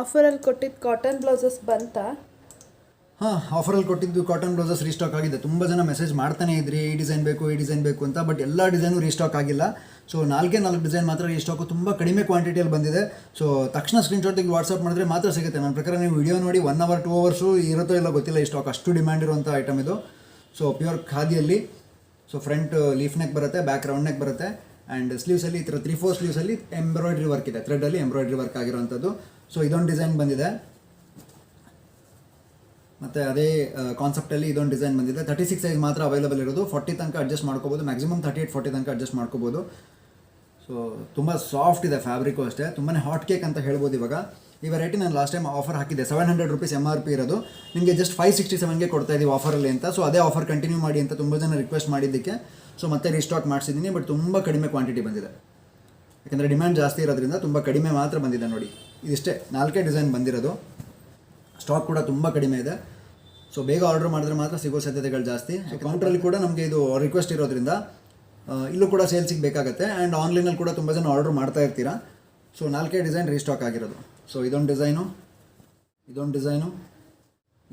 ಆಫರಲ್ಲಿ ಕೊಟ್ಟಿದ್ದು cotton blouses ಬಂತಾ? ಹಾಂ, ಆಫರಲ್ಲಿ ಕೊಟ್ಟಿದ್ದು ಕಾಟನ್ ಬ್ಲೌಸಸ್ ರೀಸ್ಟಾಕ್ ಆಗಿದೆ. ತುಂಬ ಜನ ಮೆಸೇಜ್ ಮಾಡ್ತಾನೆ ಇದ್ರಿ ಈ ಡಿಸೈನ್ ಬೇಕು ಈ ಡಿಸೈನ್ ಬೇಕು ಅಂತ. ಬಟ್ ಎಲ್ಲ ಡಿಸೈನು ರೀಸ್ಟಾಕ್ ಆಗಿಲ್ಲ. ಸೊ 4 ಡಿಸೈನ್ ಮಾತ್ರ ರೀಸ್ಟಾಕು, ತುಂಬ ಕಡಿಮೆ ಕ್ವಾಂಟಿಟಿಯಲ್ಲಿ ಬಂದಿದೆ. ಸೊ ತಕ್ಷಣ ಸ್ಕ್ರೀನ್ಶಾಟ್ ತೆಗೆದು ವಾಟ್ಸಪ್ ಮಾಡಿದ್ರೆ ಮಾತ್ರ ಸಿಗುತ್ತೆ. ನನ್ನ ಪ್ರಕಾರ ನೀವು ವಿಡಿಯೋ ನೋಡಿ 1 ಅವರ್ 2 ಅವರ್ಸು ಇರುತ್ತೋ ಇಲ್ಲ ಗೊತ್ತಿಲ್ಲ, ಈ ಸ್ಟಾಕ್ ಅಷ್ಟು ಡಿಮ್ಯಾಂಡ್ ಇರುವಂಥ ಐಟಮ್ ಇದು. ಸೊ ಪ್ಯೂರ್ ಖಾದಿಯಲ್ಲಿ. ಸೊ ಫ್ರಂಟ್ ಲೀಫ್ ನೆಕ್ ಬರುತ್ತೆ, ಬ್ಯಾಕ್ ರೌಂಡ್ ನೆಕ್ ಬರುತ್ತೆ, ಆ್ಯಂಡ್ ಸ್ಲೀವ್ಸಲ್ಲಿ ಈ ಥರ 3-4 ಸ್ಲೀವ್ಸಲ್ಲಿ ಎಂಬ್ರಾಯ್ಡ್ರಿ ವರ್ಕ್ ಇದೆ, ಥ್ರೆಡ್ಡಲ್ಲಿ ಎಂಬ್ರಾಯ್ಡ್ರಿ ವರ್ಕ್ ಆಗಿರೋವಂಥದ್ದು. ಸೊ ಇದೊಂದು ಡಿಸೈನ್ ಬಂದಿದೆ, ಮತ್ತು ಅದೇ ಕಾನ್ಸೆಪ್ಟಲ್ಲಿ ಇದೊಂದು ಡಿಸೈನ್ ಬಂದಿದೆ. 36 ಸೈಜ್ ಮಾತ್ರ ಅವೈಲೇಬಲ್ ಇರೋದು. 40 ತನಕ ಅಡ್ಜಸ್ಟ್ ಮಾಡ್ಕೋಬೋದು, ಮ್ಯಾಕ್ಸಿಮಮ್ 38-40 ತನಕ ಅಡ್ಜಸ್ಟ್ ಮಾಡ್ಕೋಬೋದು. ಸೊ ತುಂಬ ಸಾಫ್ಟ್ ಇದೆ ಫ್ಯಾಬ್ರಿಕ್ಕು ಅಷ್ಟೇ, ತುಂಬಾ ಹಾಟ್ ಕೇಕ್ ಅಂತ ಹೇಳ್ಬೋದು. ಇವಾಗ ಈ ವೆರೈಟಿ ನಾನು ಲಾಸ್ಟ್ ಟೈಮ್ ಆಫರ್ ಹಾಕಿದ್ದೆ, 700 ರೂಪೀಸ್ MRP ಇರೋದು, ನಿಮಗೆ ಜಸ್ಟ್ 567ಗೆ ಕೊಡ್ತಾ ಇದ್ದೀವಿ ಆಫರಲ್ಲಿ ಅಂತ. ಸೊ ಅದೇ ಆಫರ್ ಕಂಟಿನ್ಯೂ ಮಾಡಿ ಅಂತ ತುಂಬ ಜನ ರಿಕ್ವೆಸ್ಟ್ ಮಾಡಿದ್ದಕ್ಕೆ ಸೊ ಮತ್ತೆ ರೀಸ್ಟಾಕ್ ಮಾಡಿಸಿದ್ದೀನಿ. ಬಟ್ ತುಂಬ ಕಡಿಮೆ ಕ್ವಾಂಟಿಟಿ ಬಂದಿದೆ, ಯಾಕಂದರೆ ಡಿಮ್ಯಾಂಡ್ ಜಾಸ್ತಿ ಇರೋದ್ರಿಂದ ತುಂಬ ಕಡಿಮೆ ಮಾತ್ರ ಬಂದಿದೆ. ನೋಡಿ ಇದಿಷ್ಟೇ 4 ಡಿಸೈನ್ ಬಂದಿರೋದು, ಸ್ಟಾಕ್ ಕೂಡ ತುಂಬ ಕಡಿಮೆ ಇದೆ. ಸೊ ಬೇಗ ಆರ್ಡರ್ ಮಾಡಿದ್ರೆ ಮಾತ್ರ ಸಿಗೋ ಸಾಧ್ಯತೆಗಳು ಜಾಸ್ತಿ. ಸೊ ಕೌಂಟ್ರಲ್ಲಿ ಕೂಡ ನಮಗೆ ಇದು ರಿಕ್ವೆಸ್ಟ್ ಇರೋದ್ರಿಂದ ಇಲ್ಲೂ ಕೂಡ ಸೇಲ್ಸಿಗೆ ಬೇಕಾಗುತ್ತೆ. ಆ್ಯಂಡ್ ಆನ್ಲೈನಲ್ಲಿ ಕೂಡ ತುಂಬ ಜನ ಆರ್ಡರ್ ಮಾಡ್ತಾ ಇರ್ತೀರಾ. ಸೊ 4 ಡಿಸೈನ್ ರೀಸ್ಟಾಕ್ ಆಗಿರೋದು. ಸೊ ಇದೊಂದು ಡಿಸೈನು, ಇದೊಂದು ಡಿಸೈನು,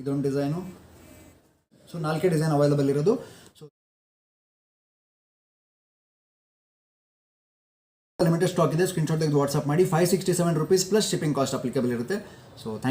ಇದೊಂದು ಡಿಸೈನು. ಸೊ 4 ಡಿಸೈನ್ ಅವೈಲೇಬಲ್ ಇರೋದು. ಸೊ ಲಿಮಿಟೆಡ್ ಸ್ಟಾಕ್ ಇದೆ, ಸ್ಕ್ರೀನ್ಶಾಟ್ ತೆಗೆದು ವಾಟ್ಸಪ್ ಮಾಡಿ. 567 rupees plus shipping cost applicable ಇರುತ್ತೆ. So thank